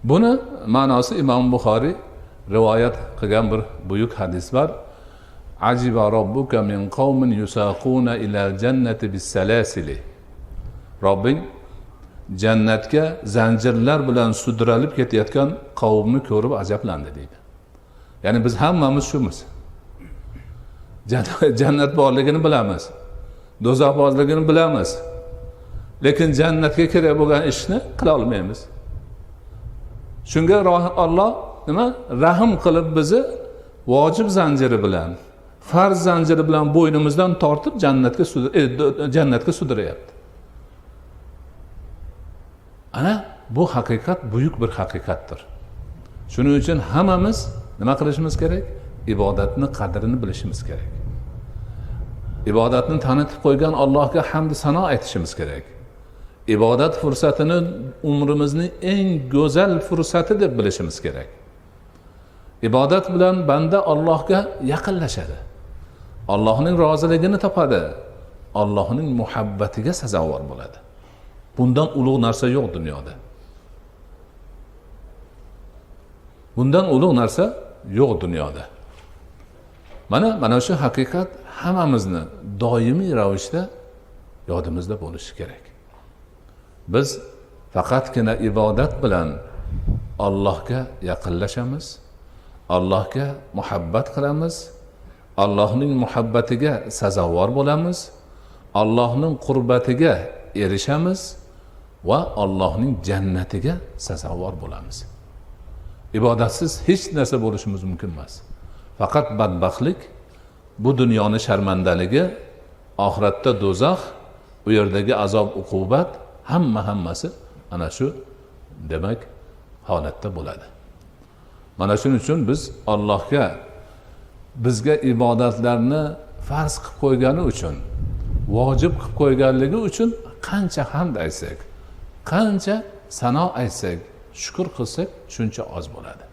Buni ma'nosi Imom Buxoriy rivoyat qilgan bir buyuk hadis bor. Ajiba robbuka min qawmin yusaquna ila jannati bis-salasili. Robbing jannatga zanjirlar bilan sudralib ketayotgan qavmni ko'rib ajablandi deydi. Ya'ni biz hammamiz shumiz. Jannat borligini bilamiz. Do'zax borligini bilamiz. Lekin jannatga kerak bo'lgan ishni qila olmaymiz. Shunga Alloh nima? Rahim qilib bizni vojib zanjiri bilan, farz zanjiri bilan bo'ynimizdan tortib jannatga sudrayapti. Ana bu haqiqat buyuk bir haqiqatdir. Shuning uchun hammamiz nima qilishimiz kerak? Ibodatni qadrini bilishimiz kerak. Ibodatni tanitib qo'ygan Allohga hamd sano aytishimiz kerak. Ibodat fursatini umrimizning eng go'zal fursati deb bilishimiz kerak. Ibodat bilan banda Allohga yaqinlashadi. Allohning roziligini topadi. Allohning muhabbatiga sazovor bo'ladi. Bundan ulug' narsa yo'q dunyoda. Bundan ulug' narsa yo'q dunyoda. Mana shu haqiqat hammamizni doimiy ravishda yodimizda bo'lishi kerak. Biz faqatgina ibodat bilan Allohga yaqinlashamiz, Allohga muhabbat qilamiz, Allohning muhabbatiga sazovor bo'lamiz, Allohning qurbatiga erishamiz va Allohning jannatiga sazovor bo'lamiz. Ibodatsiz hech narsa bo'lishimiz mumkin emas. Faqat badbaxtlik, bu dunyoni sharmandaligi, oxiratda do'zax, u yerdagi azob uqubat hammasi ana shu demak holatda bo'ladi. Mana shuning uchun biz Allohga bizga ibodatlarni farz qilib qo'ygani uchun, vojib qilib qo'yganligi uchun qancha hamd aytsak, qancha sano aytsak, shukr qilsak, shuncha oz bo'ladi.